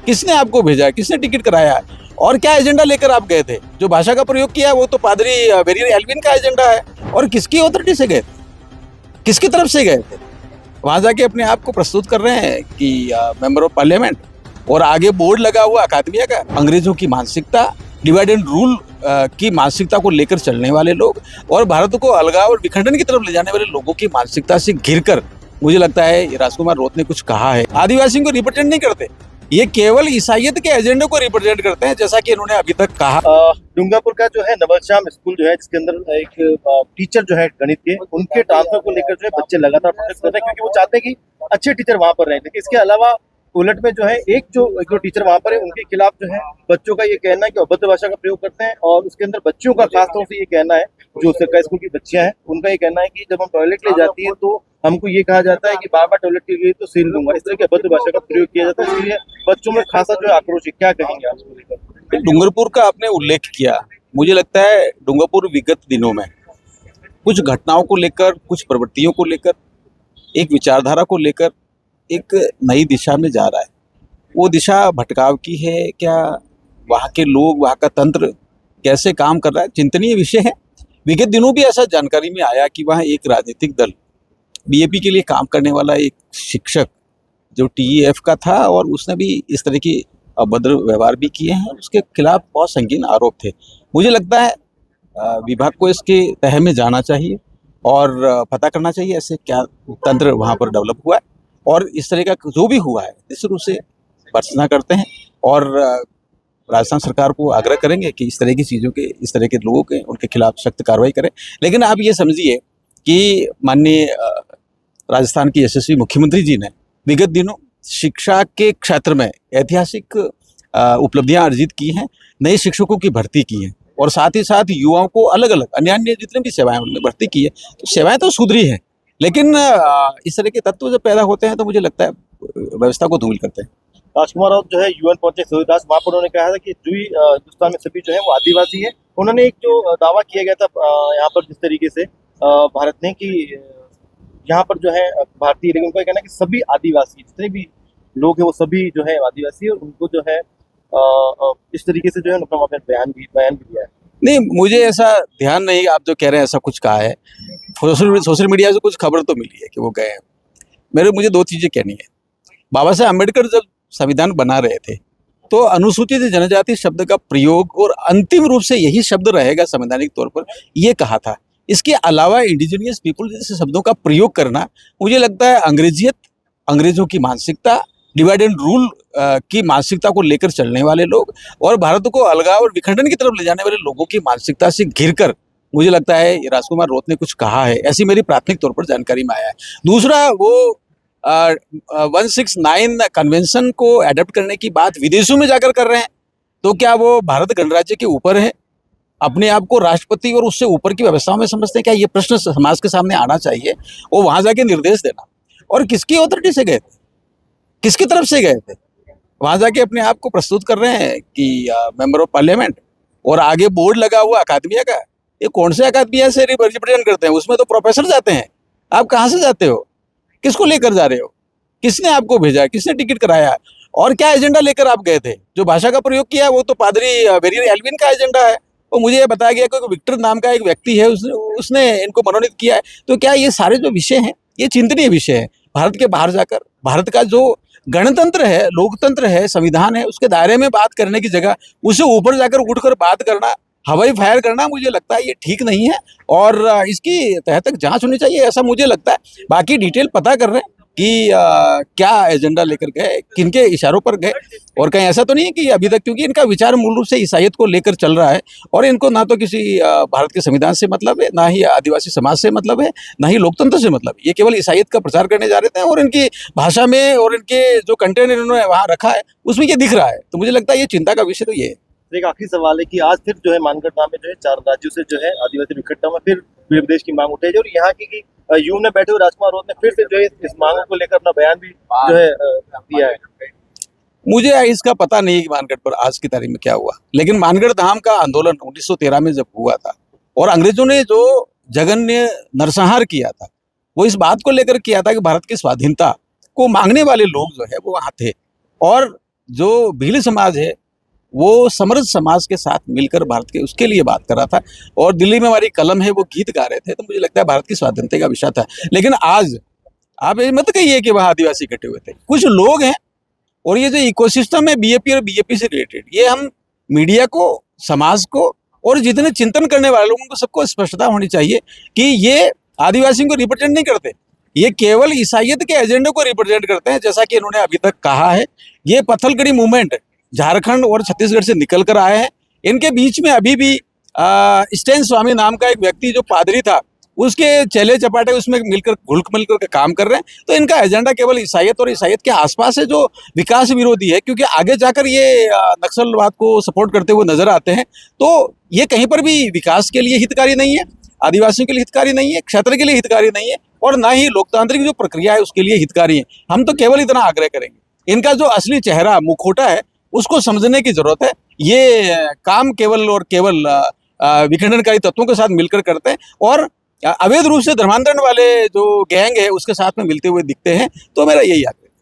किसने आपको भेजा, किसने टिकट कराया और क्या एजेंडा लेकर आप गए थे? जो भाषा का प्रयोग किया वो तो पादरी वेरियर एल्विन का एजेंडा है। और किसकी अथॉरिटी से गए थे, किसकी तरफ से गए थे? वहां जाके अपने आप को प्रस्तुत कर रहे हैं कि मेंबर ऑफ पार्लियामेंट, और आगे बोर्ड लगा हुआ अकादमिया का। अंग्रेजों की मानसिकता, डिवाइड एंड रूल की मानसिकता को लेकर चलने वाले लोग और भारत को अलगाव और विखंडन की तरफ ले जाने वाले लोगों की मानसिकता से घिरकर मुझे लगता है राजकुमार रोत ने कुछ कहा है। आदिवासियों को रिप्रेजेंट नहीं करते, ये केवल ईसाइयत के एजेंडे को रिप्रेजेंट करते हैं, जैसा कि इन्होंने अभी तक कहा। डूंगरपुर का जो है नवलश्याम स्कूल जो है, जिसके अंदर एक टीचर जो है गणित के, उनके ट्रांसफर को लेकर जो है बच्चे लगातार प्रोटेस्ट कर रहे हैं, क्योंकि वो चाहते हैं कि अच्छे टीचर वहां पर रहें। लेकिन इसके अलावा उलट में जो है एक जो टीचर वहां पर है, उनके खिलाफ जो है बच्चों का ये कहना है कि अभद्र भाषा का प्रयोग करते हैं। और उसके अंदर बच्चियों का खासतौर से ये कहना है, जो सरकारी स्कूल की बच्चियां हैं, उनका ये कहना है कि जब हम टॉयलेट ले जाती है तो हमको ये कहा जाता है कि बार बार टॉयलेट के लिए तो सील दूंगा। इस तरह की अभद्र भाषा का प्रयोग किया जाता है, इसलिए बच्चों में खासा जो है आक्रोश है। क्या कहेंगे आप इसको लेकर? डूंगरपुर का आपने उल्लेख किया, मुझे लगता है डूंगरपुर विगत दिनों में कुछ घटनाओं को लेकर, कुछ प्रवृत्तियों को लेकर, एक विचारधारा को लेकर एक नई दिशा में जा रहा है। वो दिशा भटकाव की है क्या, वहाँ के लोग, वहाँ का तंत्र कैसे काम कर रहा है, चिंतनीय विषय है। विगत दिनों भी ऐसा जानकारी में आया कि वहाँ एक राजनीतिक दल, बीएपी के लिए काम करने वाला एक शिक्षक जो टीईएफ का था, और उसने भी इस तरह की अभद्र व्यवहार भी किए हैं, उसके खिलाफ बहुत संगीन आरोप थे। मुझे लगता है विभाग को इसके तह में जाना चाहिए और पता करना चाहिए ऐसे क्या तंत्र वहाँ पर डेवलप हुआ है, और इस तरह का जो भी हुआ है निश्चित रूप से भर्त्सना करते हैं और राजस्थान सरकार को आग्रह करेंगे कि इस तरह की चीज़ों के, इस तरह के लोगों के, उनके खिलाफ सख्त कार्रवाई करें। लेकिन आप ये समझिए कि माननीय राजस्थान की यशस्वी मुख्यमंत्री जी ने विगत दिनों शिक्षा के क्षेत्र में ऐतिहासिक उपलब्धियां अर्जित की हैं, नए शिक्षकों की भर्ती की है और साथ ही साथ युवाओं को अलग अलग अन्य जितने भी सेवाएं उनमें भर्ती की है। तो सेवाएं तो सुधरी हैं, लेकिन इस तरह के तत्व जब पैदा होते हैं तो मुझे लगता है व्यवस्था को धूमिल करते हैं। राजकुमार राउत जो है यूएन पहुंचे सूर्यदास, वहां पर उन्होंने कहा था कि जो हिंदुस्तान में सभी जो है वो आदिवासी है। उन्होंने एक जो दावा किया गया था यहाँ पर जिस तरीके से भारत ने कि यहाँ पर जो है भारतीय, लेकिन उनका कहना है कि सभी आदिवासी, जितने भी लोग हैं वो सभी जो है आदिवासी है, और उनको जो है इस तरीके से जो है उनका अपना बयान भी दिया है। नहीं, मुझे ऐसा ध्यान नहीं, आप जो कह रहे हैं ऐसा कुछ कहा है। सोशल मीडिया से कुछ खबर तो मिली है कि वो गए हैं। मुझे दो चीजें कहनी है। बाबा साहब अम्बेडकर जब संविधान बना रहे थे तो अनुसूचित जनजाति शब्द का प्रयोग, और अंतिम रूप से यही शब्द रहेगा संवैधानिक तौर पर, ये कहा था। इसके अलावा इंडिजिनियस पीपुल जैसे शब्दों का प्रयोग करना, मुझे लगता है अंग्रेजियत, अंग्रेजों की मानसिकता, डिवाइड एंड रूल की मानसिकता को लेकर चलने वाले लोग और भारत को अलगाव और विखंडन की तरफ ले जाने वाले लोगों की मानसिकता से घिरकर मुझे लगता है राजकुमार रोत ने कुछ कहा है, ऐसी मेरी प्राथमिक तौर पर जानकारी में आया है। दूसरा, वो 169 कन्वेंशन को एडप्ट करने की बात विदेशों में जाकर कर रहे हैं, तो क्या वो भारत गणराज्य के ऊपर है, अपने आप को राष्ट्रपति और उससे ऊपर की व्यवस्थाओं में समझते हैं? क्या ये प्रश्न समाज के सामने आना चाहिए। वो वहां जाके निर्देश देना, और किसकी अथॉरिटी से गए थे, किसकी तरफ से गए थे? वहां जाके अपने आप को प्रस्तुत कर रहे हैं कि मेंबर ऑफ पार्लियामेंट, और आगे बोर्ड लगा हुआ अकादमिया का। ये कौन से अकादमिया से रिप्रेजेंट करते हैं? उसमें तो प्रोफेसर जाते हैं। आप कहाँ से जाते हो, किसको लेकर जा रहे हो, किसने आपको भेजा, किसने टिकट कराया और क्या एजेंडा लेकर आप गए थे? जो भाषा का प्रयोग किया वो तो पादरी वेरियर एल्विन का एजेंडा है। और मुझे ये बताया गया कि विक्टर नाम का एक व्यक्ति है, उसने इनको मनोनीत किया है। तो क्या ये सारे जो विषय हैं ये चिंतनीय विषय है? भारत के बाहर जाकर भारत का जो गणतंत्र है, लोकतंत्र है, संविधान है, उसके दायरे में बात करने की जगह उससे ऊपर जाकर उठकर बात करना, हवाई फायर करना, मुझे लगता है ये ठीक नहीं है और इसकी तह तक जांच होनी चाहिए, ऐसा मुझे लगता है। बाकी डिटेल पता कर रहे हैं कि क्या एजेंडा लेकर गए, किनके इशारों पर गए, और कहीं ऐसा तो नहीं है कि अभी तक, क्योंकि इनका विचार मूल रूप से ईसाइयत को लेकर चल रहा है और इनको ना तो किसी भारत के संविधान से मतलब है, ना ही आदिवासी समाज से मतलब है, ना ही लोकतंत्र से मतलब है। ये केवल ईसाइयत का प्रचार करने जा रहे थे और इनकी भाषा में और इनके जो कंटेंट इन्होंने वहाँ रखा है उसमें ये दिख रहा है। तो मुझे लगता है ये चिंता का विषय तो ये है। एक आखिरी सवाल है कि आज फिर जो है मानगढ़ धाम में जो है 4 राज्यों से जो है आदिवासी इकट्ठा में फिर विदेश की मांग उठाई, और यहाँ की यूं में बैठे हुए राजकुमार रोत ने फिर से जो है इस मांगों को लेकर अपना बयान भी जो है दिया है। मुझे इसका पता नहीं कि मानगढ़ पर आज की तारीख में क्या हुआ, लेकिन मानगढ़ धाम का आंदोलन 1913 में जब हुआ था और अंग्रेजों ने जो जघन्य नरसंहार किया था, वो इस बात को लेकर किया था कि भारत की स्वाधीनता को मांगने वाले लोग जो है वो वहाँ थे और जो भील समाज है वो समृद्ध समाज के साथ मिलकर भारत के उसके लिए बात कर रहा था। और दिल्ली में हमारी कलम है वो गीत गा रहे थे, तो मुझे लगता है भारत की स्वाधीनता का विषय था। लेकिन आज आप ये मत कहिए कि वहाँ आदिवासी इकट्ठे हुए थे, कुछ लोग हैं। और ये जो इकोसिस्टम है बीएपी और बीजेपी से रिलेटेड, ये हम मीडिया को, समाज को और जितने चिंतन करने वाले लोगों को सबको स्पष्टता होनी चाहिए कि ये आदिवासियों को रिप्रेजेंट नहीं करते, ये केवल ईसाइयत के एजेंडे को रिप्रेजेंट करते हैं। जैसा कि इन्होंने अभी तक कहा है, ये पत्थलगड़ी मूवमेंट झारखंड और छत्तीसगढ़ से निकल कर आए हैं। इनके बीच में अभी भी स्टैन स्वामी नाम का एक व्यक्ति जो पादरी था, उसके चेले चपाटे उसमें मिलकर घुल मिलकर के काम कर रहे हैं। तो इनका एजेंडा केवल ईसाइयत और ईसाइयत के आसपास है, जो विकास विरोधी है, क्योंकि आगे जाकर ये नक्सलवाद को सपोर्ट करते हुए नजर आते हैं। तो ये कहीं पर भी विकास के लिए हितकारी नहीं है, आदिवासियों के लिए हितकारी नहीं है, क्षेत्र के लिए हितकारी नहीं है, और ना ही लोकतांत्रिक जो प्रक्रिया है उसके लिए हितकारी है। हम तो केवल इतना आग्रह करेंगे, इनका जो असली चेहरा मुखौटा है उसको समझने की जरूरत है। ये काम केवल और केवल विखंडनकारी तत्वों के साथ मिलकर करते हैं और अवैध रूप से धर्मांतरण वाले जो गैंग है उसके साथ में मिलते हुए दिखते हैं। तो मेरा यही आग्रह है।